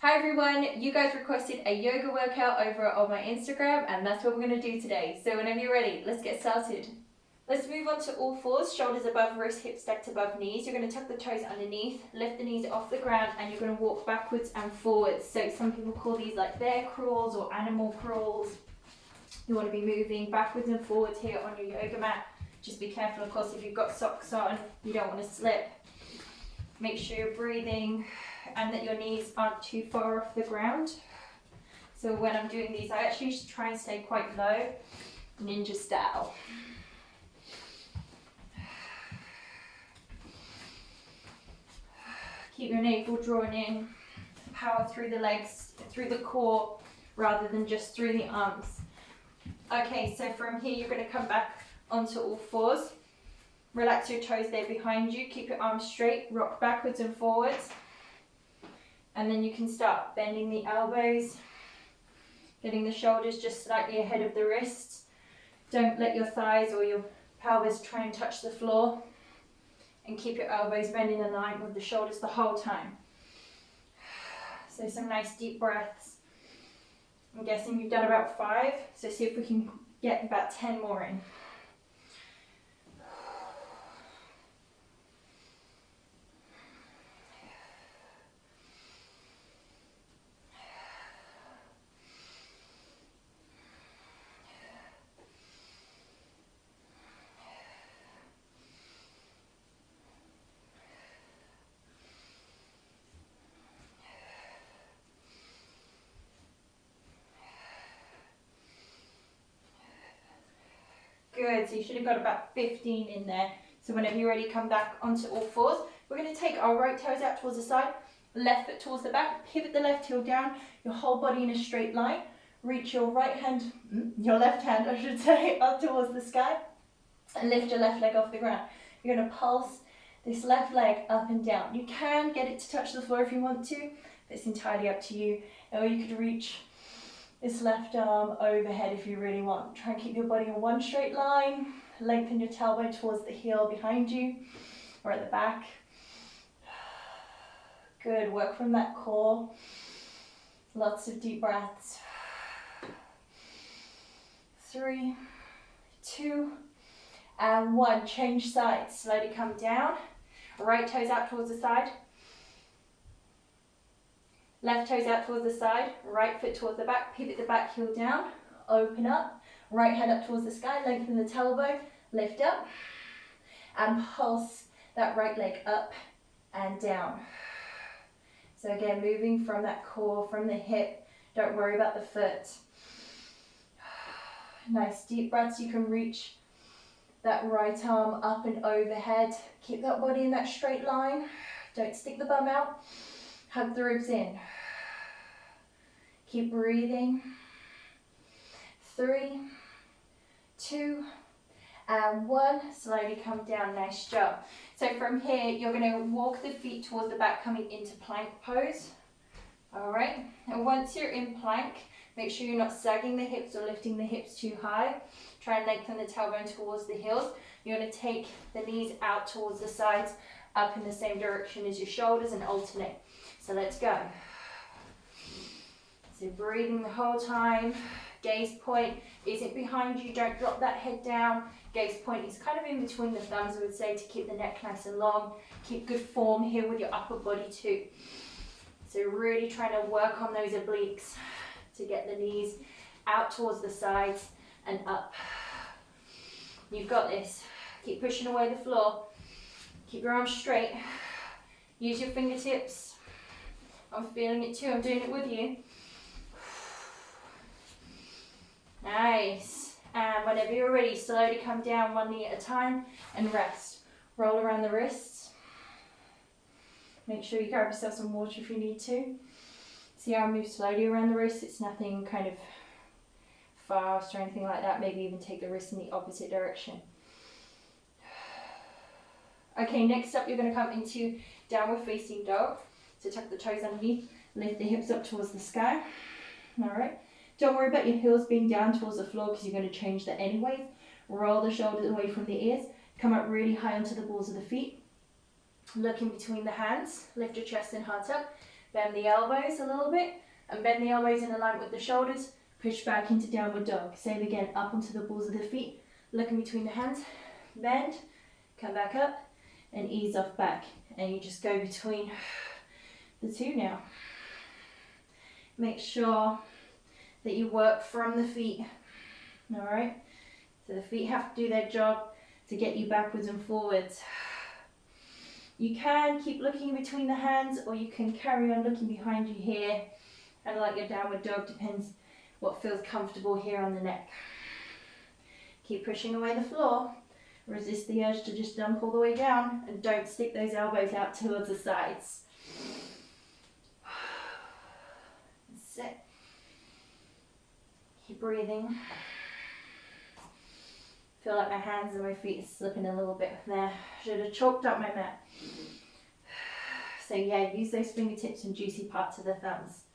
Hi everyone, you guys requested a yoga workout over on my Instagram and that's what we're going to do today. So whenever you're ready, let's get started. Let's move on to all fours, shoulders above wrists, hips stacked above knees. You're going to tuck the toes underneath, lift the knees off the ground and you're going to walk backwards and forwards. So some people call these like bear crawls or animal crawls. You want to be moving backwards and forwards here on your yoga mat. Just be careful, of course, if you've got socks on, you don't want to slip. Make sure you're breathing and that your knees aren't too far off the ground. So when I'm doing these, I actually try and stay quite low, ninja style. Keep your navel drawn in, power through the legs, through the core, rather than just through the arms. Okay, so from here you're going to come back onto all fours. Relax your toes there behind you, keep your arms straight, rock backwards and forwards. And then you can start bending the elbows, getting the shoulders just slightly ahead of the wrists. Don't let your thighs or your pelvis try and touch the floor. And keep your elbows bending in line with the shoulders the whole time. So some nice deep breaths. I'm guessing you've done about 5, so see if we can get about 10 more in. Good, so you should have got about 15 in there. So whenever you're ready, come back onto all fours. We're going to take our right toes out towards the side, left foot towards the back, pivot the left heel down, your whole body in a straight line. Reach your right hand, your left hand I should say, up towards the sky and lift your left leg off the ground. You're going to pulse this left leg up and down. You can get it to touch the floor if you want to, but it's entirely up to you. Or you could reach this left arm overhead if you really want. Try and keep your body in one straight line. Lengthen your tailbone towards the heel behind you or at the back. Good, work from that core. Lots of deep breaths. 3, 2, and 1. Change sides. Slowly come down. Right toes out towards the side. Left toes out towards the side, right foot towards the back, pivot the back heel down, open up, right hand up towards the sky, lengthen the tailbone, lift up, and pulse that right leg up and down. So again, moving from that core, from the hip, don't worry about the foot. Nice deep breaths, you can reach that right arm up and overhead. Keep that body in that straight line, don't stick the bum out. Hug the ribs in. Keep breathing. 3, 2, and 1. Slowly come down. Nice job. So from here, you're going to walk the feet towards the back, coming into plank pose. All right. And once you're in plank, make sure you're not sagging the hips or lifting the hips too high. Try and lengthen the tailbone towards the heels. You're going to take the knees out towards the sides, up in the same direction as your shoulders and alternate. So let's go. So breathing the whole time. Gaze point isn't behind you. Don't drop that head down. Gaze point is kind of in between the thumbs, I would say, to keep the neck nice and long. Keep good form here with your upper body too. So really trying to work on those obliques to get the knees out towards the sides and up. You've got this. Keep pushing away the floor. Keep your arms straight. Use your fingertips. I'm feeling it too, I'm doing it with you. Nice. And whenever you're ready, slowly come down one knee at a time and rest. Roll around the wrists. Make sure you grab yourself some water if you need to. See how I move slowly around the wrists? It's nothing kind of fast or anything like that. Maybe even take the wrist in the opposite direction. Okay, next up you're going to come into downward facing dog. So tuck the toes underneath, lift the hips up towards the sky. All right. Don't worry about your heels being down towards the floor because you're going to change that anyways. Roll the shoulders away from the ears. Come up really high onto the balls of the feet. Look in between the hands. Lift your chest and heart up. Bend the elbows a little bit and bend the elbows in alignment with the shoulders. Push back into downward dog. Same again, up onto the balls of the feet. Look in between the hands. Bend, come back up and ease off back. And you just go between the two now. Make sure that you work from the feet. All right? So the feet have to do their job to get you backwards and forwards. You can keep looking between the hands, or you can carry on looking behind you here, and like your downward dog, depends what feels comfortable here on the neck. Keep pushing away the floor. Resist the urge to just dump all the way down, and don't stick those elbows out towards the sides. That's it. Keep breathing. Feel like my hands and my feet are slipping a little bit there. Should have chalked up my mat. So yeah, use those fingertips and juicy parts of the thumbs.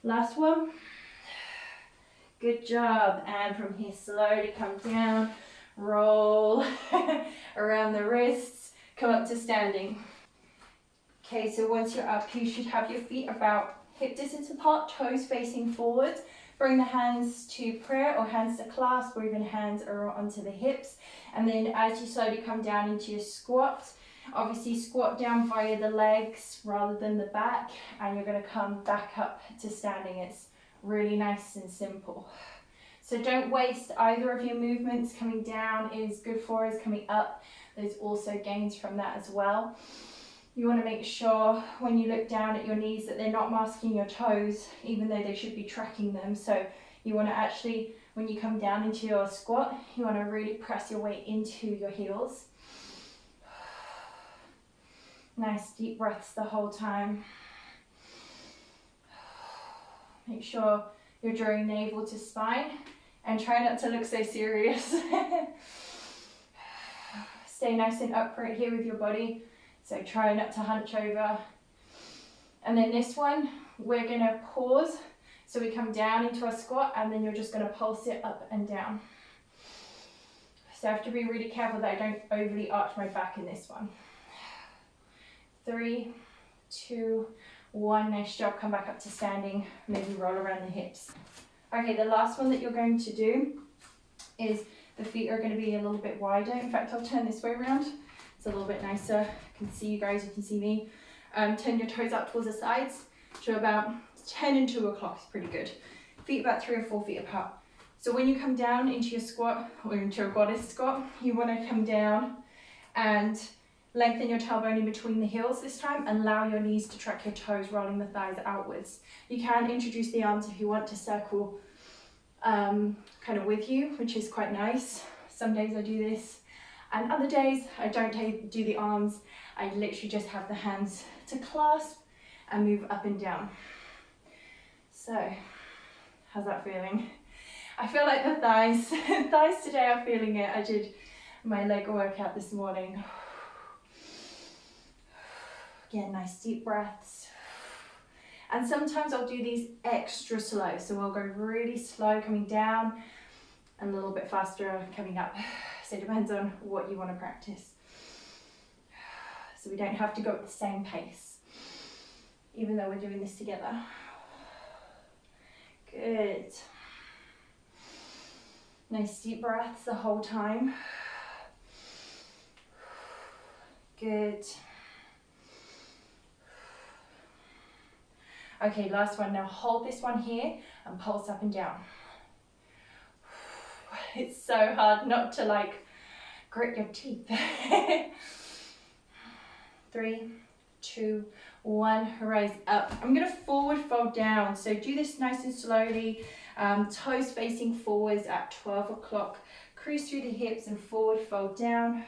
Last one. Good job. And from here, slowly come down, roll around the wrists, come up to standing. Okay, so once you're up, you should have your feet about hip distance apart, toes facing forward. Bring the hands to prayer or hands to clasp, or even hands are onto the hips. And then as you slowly come down into your squat, obviously squat down via the legs rather than the back, and you're going to come back up to standing. It's really nice and simple. So don't waste either of your movements. Coming down is good for us, coming up, there's also gains from that as well. You want to make sure when you look down at your knees that they're not masking your toes, even though they should be tracking them. So you want to actually, when you come down into your squat, you want to really press your weight into your heels. Nice deep breaths the whole time. Make sure you're drawing navel to spine and try not to look so serious. Stay nice and upright here with your body. So try not to hunch over. And then this one, we're going to pause. So we come down into a squat, and then you're just going to pulse it up and down. So I have to be really careful that I don't overly arch my back in this one. 3, 2, 1. Nice job. Come back up to standing. Maybe roll around the hips. Okay, the last one that you're going to do is the feet are going to be a little bit wider. In fact, I'll turn this way around. It's a little bit nicer. I can see you guys, you can see me. Turn your toes out towards the sides to about 10 and 2 o'clock is pretty good. Feet about 3 or 4 feet apart. So when you come down into your squat, or into your goddess squat, you want to come down and lengthen your tailbone in between the heels this time, and allow your knees to track your toes, rolling the thighs outwards. You can introduce the arms if you want to circle kind of with you, which is quite nice. Some days I do this, and other days I don't do the arms. I literally just have the hands to clasp and move up and down. So, how's that feeling? I feel like the thighs today are feeling it. I did my leg workout this morning. Again, nice deep breaths. And sometimes I'll do these extra slow. So I'll go really slow coming down and a little bit faster coming up. So it depends on what you want to practice. So we don't have to go at the same pace, even though we're doing this together. Good. Nice deep breaths the whole time. Good. Okay, last one. Now hold this one here and pulse up and down. It's so hard not to like grit your teeth. 3, 2, 1, rise up. I'm going to forward fold down. So do this nice and slowly. Toes facing forwards at 12 o'clock. Cruise through the hips and forward fold down.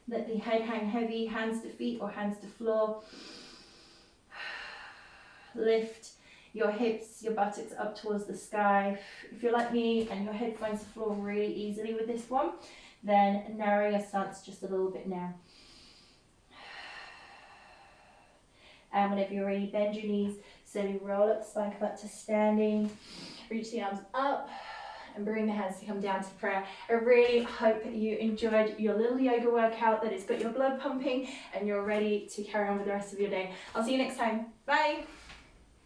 Let the head hang heavy, hands to feet or hands to floor. Lift your hips, your buttocks up towards the sky. If you're like me and your head finds the floor really easily with this one, then narrow your stance just a little bit now. And whenever you're ready, bend your knees, slowly roll up the spine, come up to standing. Reach the arms up and bring the hands to come down to prayer. I really hope you enjoyed your little yoga workout, that it's got your blood pumping and you're ready to carry on with the rest of your day. I'll see you next time. Bye.